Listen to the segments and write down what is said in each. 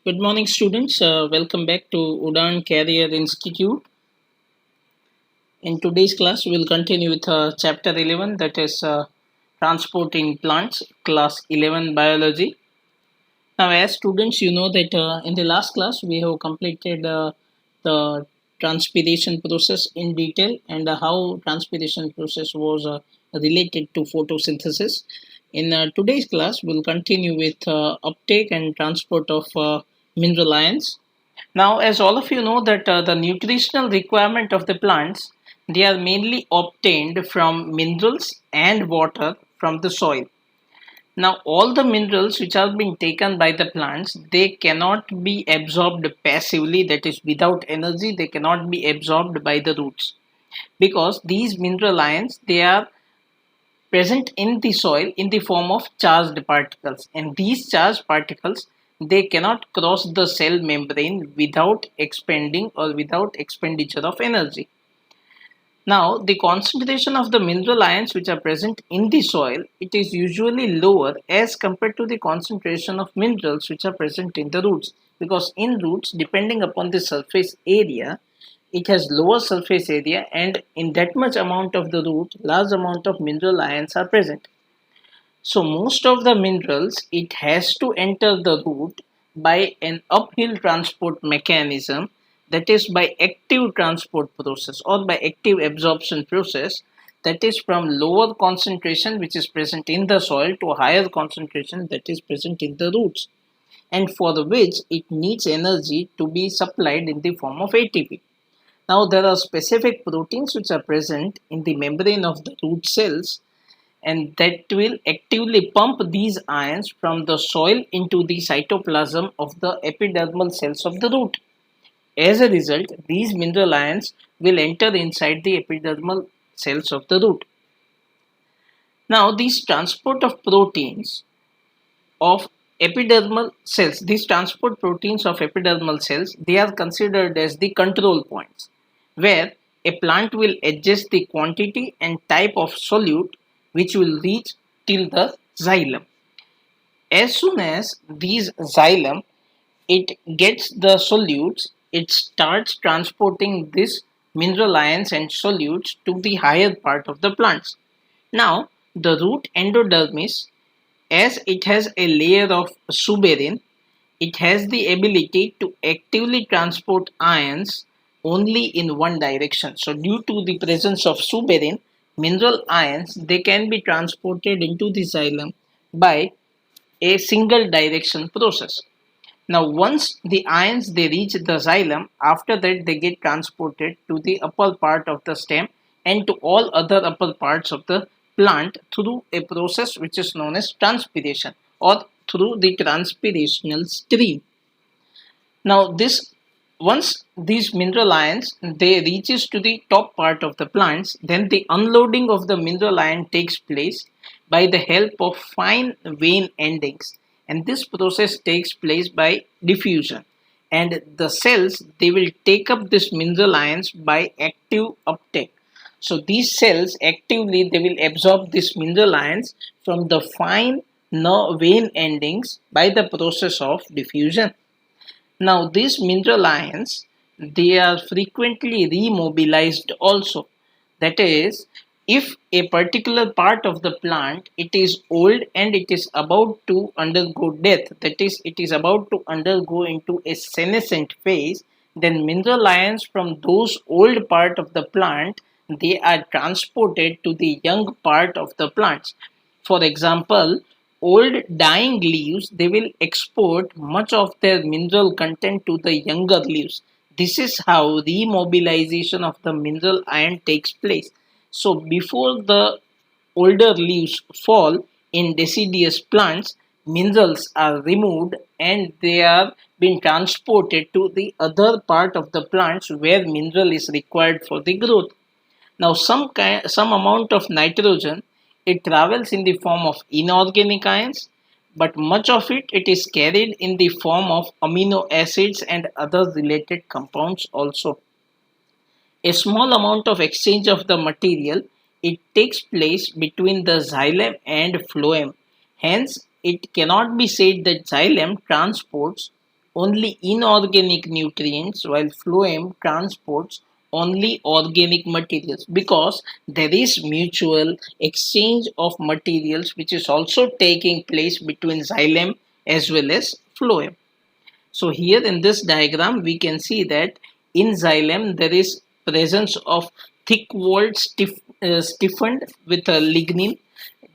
Good morning, students. Welcome back to Udan Career Institute. In today's class, we'll continue with chapter 11, that is Transport in Plants, class 11 Biology. Now, as students, you know that in the last class, we have completed the transpiration process in detail and how transpiration process was related to photosynthesis. In today's class, we'll continue with uptake and transport of mineral ions. Now, as all of you know that the nutritional requirement of the plants, they are mainly obtained from minerals and water from the soil. Now, all the minerals which are being taken by the plants, they cannot be absorbed passively, that is without energy, they cannot be absorbed by the roots because these mineral ions, they are present in the soil in the form of charged particles, and these charged particles, they cannot cross the cell membrane without expending or without expenditure of energy. Now, the concentration of the mineral ions which are present in the soil, it is usually lower as compared to the concentration of minerals which are present in the roots, because in roots, depending upon the surface area, it has lower surface area, and in that much amount of the root, large amount of mineral ions are present. So most of the minerals, it has to enter the root by an uphill transport mechanism, that is by active transport process or by active absorption process, that is from lower concentration which is present in the soil to a higher concentration that is present in the roots, and for the which it needs energy to be supplied in the form of ATP. Now there are specific proteins which are present in the membrane of the root cells, and that will actively pump these ions from the soil into the cytoplasm of the epidermal cells of the root. As a result, these mineral ions will enter inside the epidermal cells of the root. Now, these transport of proteins of epidermal cells, these transport proteins of epidermal cells, they are considered as the control points where a plant will adjust the quantity and type of solute which will reach till the xylem. As soon as these xylem it gets the solutes, it starts transporting this mineral ions and solutes to the higher part of the plants. Now, the root endodermis, as it has a layer of suberin, it has the ability to actively transport ions only in one direction. So due to the presence of suberin, mineral ions, they can be transported into the xylem by a single direction process. Now once the ions they reach the xylem, after that they get transported to the upper part of the stem and to all other upper parts of the plant through a process which is known as transpiration or through the transpirational stream. Now this, once these mineral ions they reaches to the top part of the plants, then the unloading of the mineral ion takes place by the help of fine vein endings, and this process takes place by diffusion, and the cells they will take up this mineral ions by active uptake. So these cells actively they will absorb these mineral ions from the fine vein endings by the process of diffusion. Now these mineral ions, they are frequently remobilized also. That is, if a particular part of the plant it is old and it is about to undergo death, that is it is about to undergo into a senescent phase, then mineral ions from those old part of the plant, they are transported to the young part of the plants. For example, old dying leaves, they will export much of their mineral content to the younger leaves. This is how remobilization of the mineral ion takes place. So before the older leaves fall in deciduous plants, minerals are removed and they are being transported to the other part of the plants where mineral is required for the growth. Now, some amount of nitrogen it travels in the form of inorganic ions, but much of it is carried in the form of amino acids and other related compounds also. A small amount of exchange of the material it takes place between the xylem and phloem. Hence, it cannot be said that xylem transports only inorganic nutrients, while phloem transports only organic materials, because there is mutual exchange of materials which is also taking place between xylem as well as phloem. So here in this diagram, we can see that in xylem there is presence of thick walled stiffened with a lignin.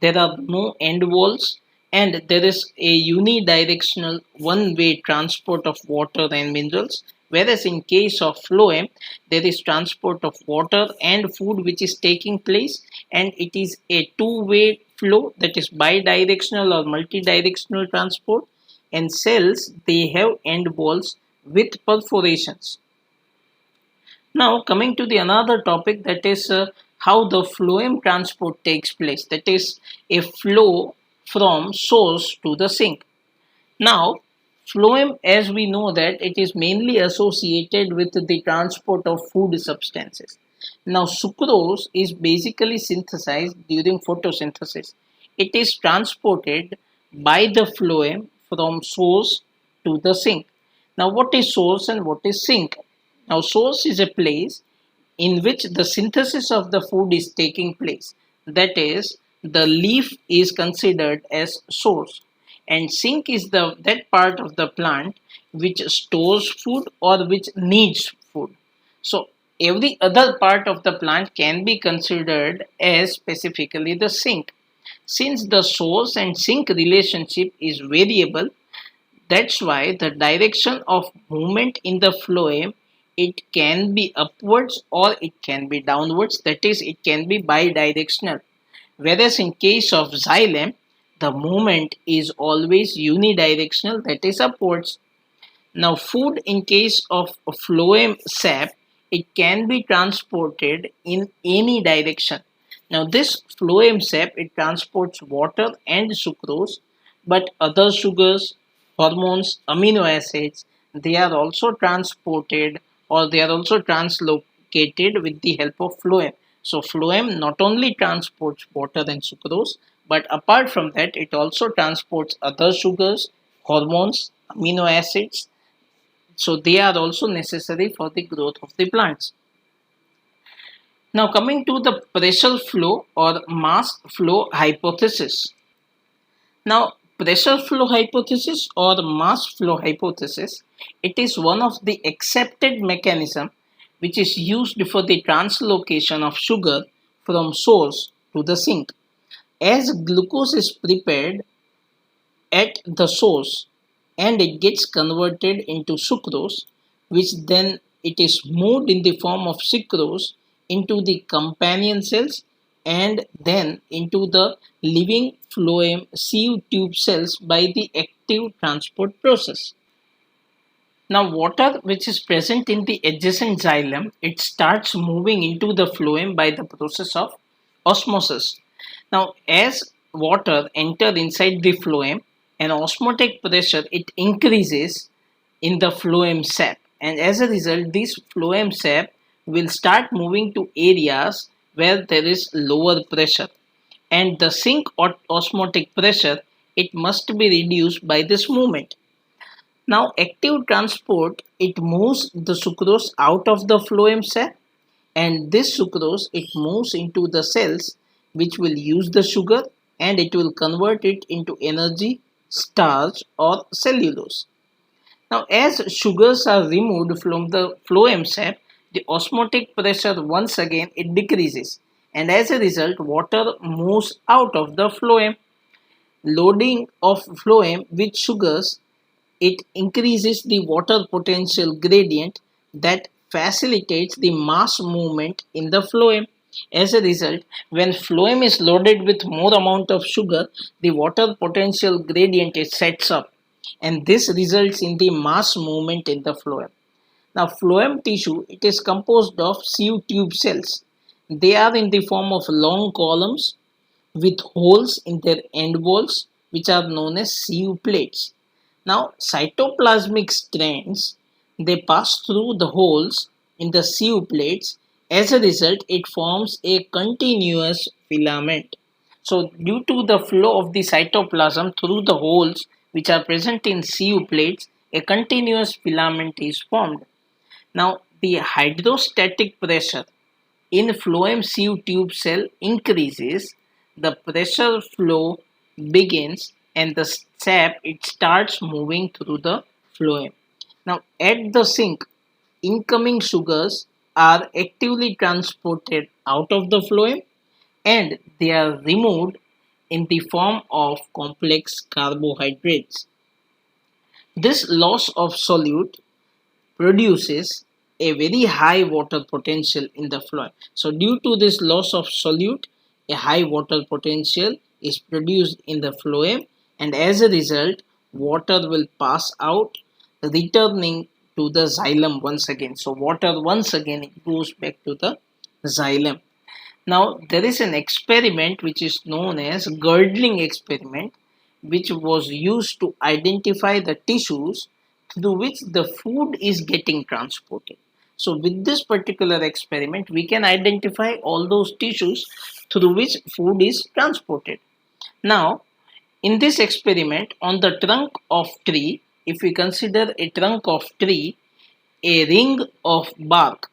There are no end walls, and there is a unidirectional one-way transport of water and minerals. Whereas in case of phloem, there is transport of water and food which is taking place, and it is a two-way flow, that is bidirectional or multidirectional transport. And cells, they have end walls with perforations. Now coming to the another topic, that is how the phloem transport takes place, that is a flow from source to the sink. Now phloem, as we know, that it is mainly associated with the transport of food substances. Now sucrose is basically synthesized during photosynthesis. It is transported by the phloem from source to the sink. Now what is source and what is sink? Now source is a place in which the synthesis of the food is taking place. That is, the leaf is considered as source, and sink is the that part of the plant which stores food or which needs food. So every other part of the plant can be considered as specifically the sink. Since the source and sink relationship is variable, that's why the direction of movement in the phloem, it can be upwards or it can be downwards, that is, it can be bidirectional. Whereas in case of xylem, the movement is always unidirectional, that is upwards. Now food, in case of phloem sap, it can be transported in any direction. Now this phloem sap, it transports water and sucrose, but other sugars, hormones, amino acids, they are also transported, or they are also translocated with the help of phloem. So phloem not only transports water and sucrose, but apart from that, it also transports other sugars, hormones, amino acids, so they are also necessary for the growth of the plants. Now coming to the pressure flow or mass flow hypothesis. Now pressure flow hypothesis or mass flow hypothesis, it is one of the accepted mechanism which is used for the translocation of sugar from source to the sink. As glucose is prepared at the source and it gets converted into sucrose, which then it is moved in the form of sucrose into the companion cells and then into the living phloem sieve tube cells by the active transport process. Now water which is present in the adjacent xylem, it starts moving into the phloem by the process of osmosis. Now as water enter inside the phloem, an osmotic pressure, it increases in the phloem sap, and as a result this phloem sap will start moving to areas where there is lower pressure, and the sink osmotic pressure, it must be reduced by this movement. Now active transport, it moves the sucrose out of the phloem sac, and this sucrose, it moves into the cells which will use the sugar and it will convert it into energy, starch or cellulose. Now as sugars are removed from the phloem sac, the osmotic pressure once again it decreases, and as a result water moves out of the phloem. Loading of phloem with sugars, it increases the water potential gradient that facilitates the mass movement in the phloem. As a result, when phloem is loaded with more amount of sugar, the water potential gradient is sets up, and this results in the mass movement in the phloem. Now phloem tissue, it is composed of sieve tube cells. They are in the form of long columns with holes in their end walls which are known as sieve plates. Now cytoplasmic strands, they pass through the holes in the sieve plates. As a result, it forms a continuous filament. So due to the flow of the cytoplasm through the holes which are present in sieve plates, a continuous filament is formed. Now, the hydrostatic pressure in phloem sieve tube cell increases, the pressure flow begins, and the sap it starts moving through the phloem. Now, at the sink, incoming sugars are actively transported out of the phloem and they are removed in the form of complex carbohydrates. This loss of solute produces a very high water potential in the phloem. So due to this loss of solute, a high water potential is produced in the phloem, and as a result, water will pass out, returning to the xylem once again. So water once again it goes back to the xylem. Now there is an experiment which is known as girdling experiment, which was used to identify the tissues through which the food is getting transported. So with this particular experiment, we can identify all those tissues through which food is transported. Now, in this experiment, on the trunk of tree, if we consider a trunk of tree, a ring of bark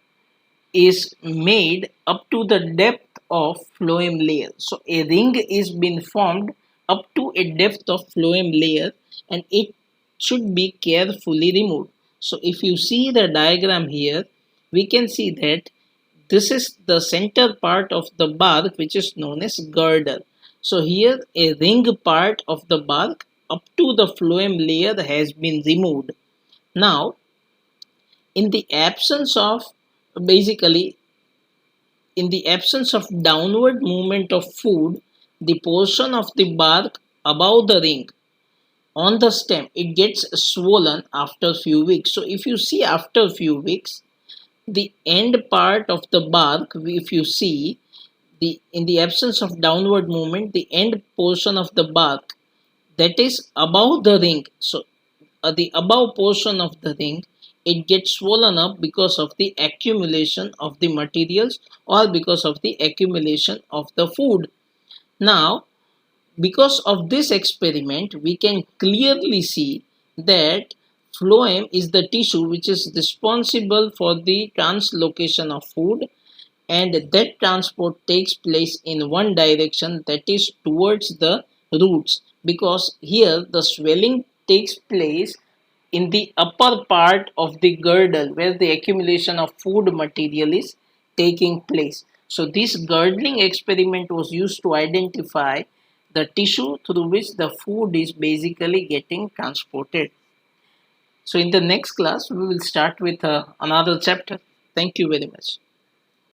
is made up to the depth of phloem layer. So a ring is being formed up to a depth of phloem layer, and it should be carefully removed. So if you see the diagram here, we can see that this is the center part of the bark, which is known as girdle. So here a ring part of the bark up to the phloem layer has been removed. Now in the absence of basically in the absence of downward movement of food, the portion of the bark above the ring on the stem it gets swollen after few weeks. So if you see after few weeks, the end part of the bark, if you see the in the absence of downward movement, the end portion of the bark that is above the ring. So the above portion of the ring it gets swollen up because of the accumulation of the materials or because of the accumulation of the food. Now because of this experiment we can clearly see that phloem is the tissue which is responsible for the translocation of food, and that transport takes place in one direction, that is towards the roots, because here the swelling takes place in the upper part of the girdle where the accumulation of food material is taking place. So this girdling experiment was used to identify the tissue through which the food is basically getting transported. So in the next class we will start with another chapter. Thank you very much.